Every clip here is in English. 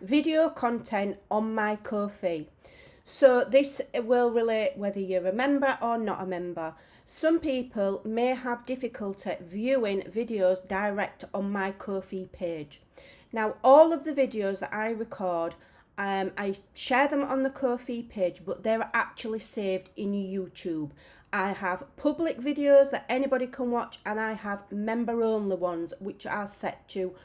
video content on my Kofi. So this will relate whether you're a member or not a member. Some people may have difficulty viewing videos direct on my Kofi page. Now, all of the videos that I record, I share them on the Kofi page, but they're actually saved in YouTube. I have public videos that anybody can watch, and I have member-only ones, which are set to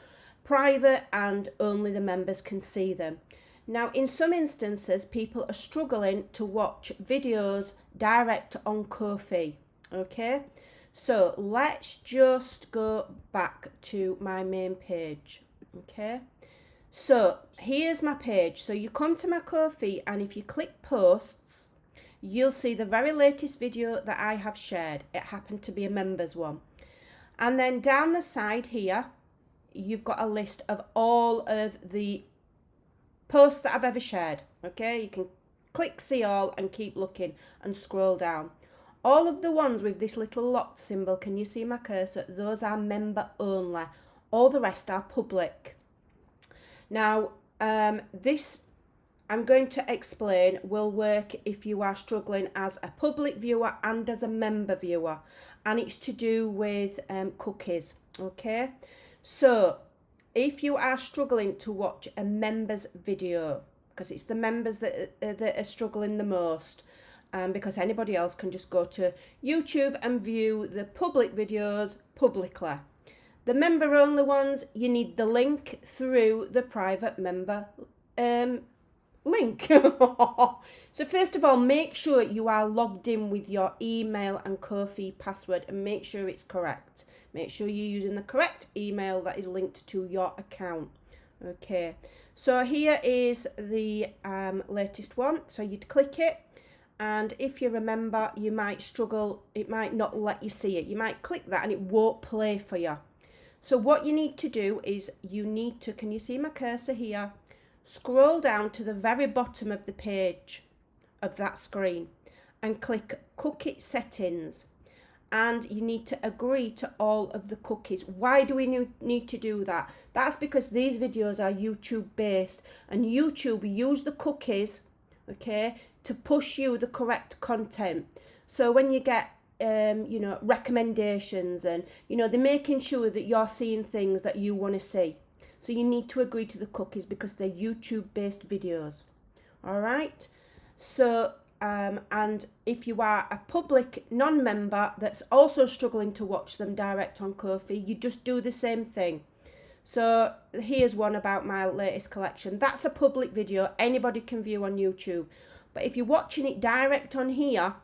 private and only the members can see them. Now, in some instances, people are struggling to watch videos direct on Kofi. Okay, so let's just go back to my main page. Okay, so here's my page. So you come to my Kofi, and if you click posts, you'll see the very latest video that I have shared. It happened to be a members one. And then down the side here, you've got a list of all of the posts that I've ever shared. Okay, you can click see all and keep looking and scroll down. All of the ones with this little lot symbol, can you see my cursor? Those are member only. All the rest are public. Now, this I'm going to explain will work if you are struggling as a public viewer and as a member viewer. And it's to do with cookies, okay? So, if you are struggling to watch a member's video, because it's the members that are struggling the most, because anybody else can just go to YouTube and view the public videos publicly. The member-only ones, you need the link through the private member link. So first of all, make sure you are logged in with your email and Kofi password and make sure it's correct. Make sure you're using the correct email that is linked to your account. Okay, so here is the latest one. So you'd click it, and if you remember, you might struggle. It might not let you see it. You might click that and it won't play for you. So what you need to do is you need to, can you see my cursor here? Scroll down to the very bottom of the page of that screen and click cookie settings, and you need to agree to all of the cookies. Why do we need to do that? That's because these videos are YouTube based, and YouTube use the cookies, okay, to push you the correct content. So when you get recommendations, and they're making sure that you're seeing things that you want to see. So you need to agree to the cookies because they're YouTube-based videos. All right? So, and if you are a public non-member that's also struggling to watch them direct on Kofi, you just do the same thing. So here's one about my latest collection. That's a public video. Anybody can view on YouTube. But if you're watching it direct on here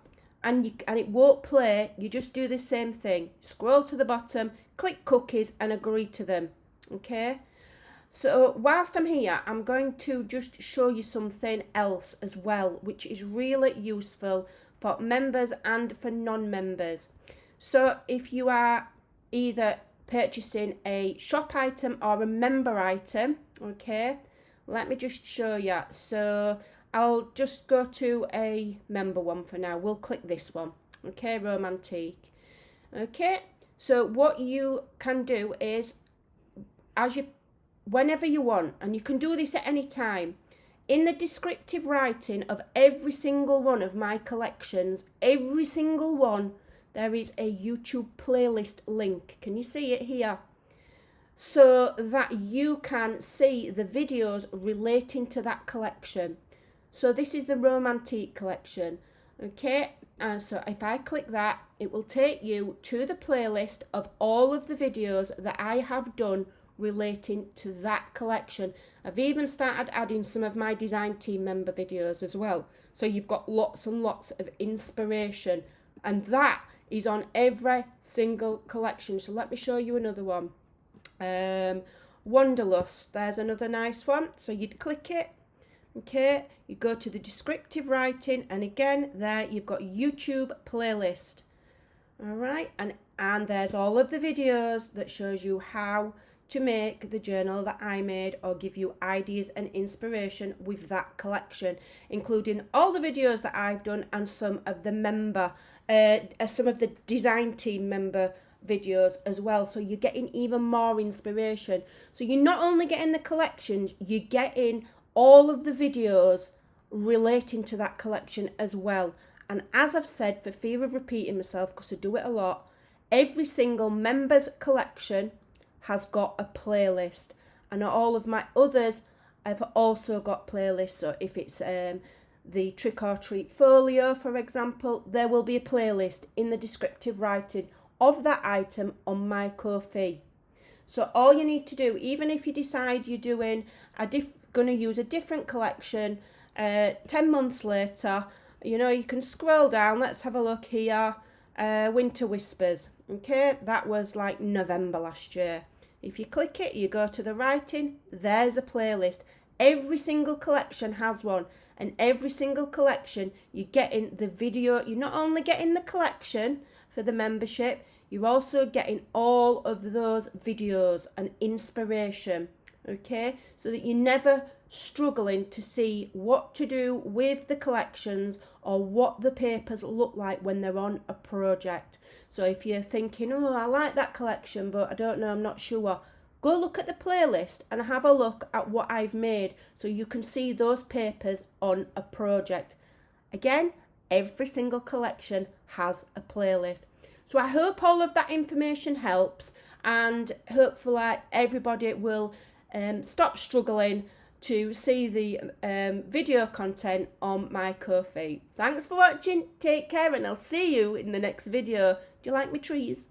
and it won't play, you just do the same thing. Scroll to the bottom, click cookies and agree to them. Okay? So whilst I'm here, I'm going to just show you something else as well, which is really useful for members and for non-members. So if you are either purchasing a shop item or a member item, okay, let me just show you. So I'll just go to a member one for now. We'll click this one, okay, Romantique. Okay, so what you can do is, whenever you want, and you can do this at any time, in the descriptive writing of every single one of my collections, every single one, there is a YouTube playlist link. Can you see it here? So that you can see the videos relating to that collection. So this is the Romantique collection, okay? And so if I click that, it will take you to the playlist of all of the videos that I have done relating to that collection. I've even started adding some of my design team member videos as well. So you've got lots and lots of inspiration, and that is on every single collection. So let me show you another one. Wanderlust, there's another nice one. So you'd click it, okay, you go to the descriptive writing, and again there you've got YouTube playlist. All right, and there's all of the videos that shows you how to make the journal that I made, or give you ideas and inspiration with that collection, including all the videos that I've done and some of the design team member videos as well, so you're getting even more inspiration. So you're not only getting the collections, you're getting all of the videos relating to that collection as well. And as I've said, for fear of repeating myself, because I do it a lot, every single member's collection has got a playlist, and all of my others have also got playlists. So if it's the trick or treat folio, for example, there will be a playlist in the descriptive writing of that item on my Kofi. So all you need to do, even if you decide you're doing going to use a different collection 10 months later, you can scroll down. Let's have a look here. Winter Whispers. Okay, that was like November last year. If you click it, you go to the writing, there's a playlist. Every single collection has one, and every single collection you're getting the video. You're not only getting the collection for the membership, you're also getting all of those videos and inspiration, okay? So that you're never struggling to see what to do with the collections or what the papers look like when they're on a project. So if you're thinking, oh, I like that collection, but I don't know, I'm not sure, go look at the playlist and have a look at what I've made so you can see those papers on a project. Again, every single collection has a playlist. So I hope all of that information helps, and hopefully everybody will stop struggling to see the video content on my Kofi. Thanks for watching, take care, and I'll see you in the next video. Do you like my trees?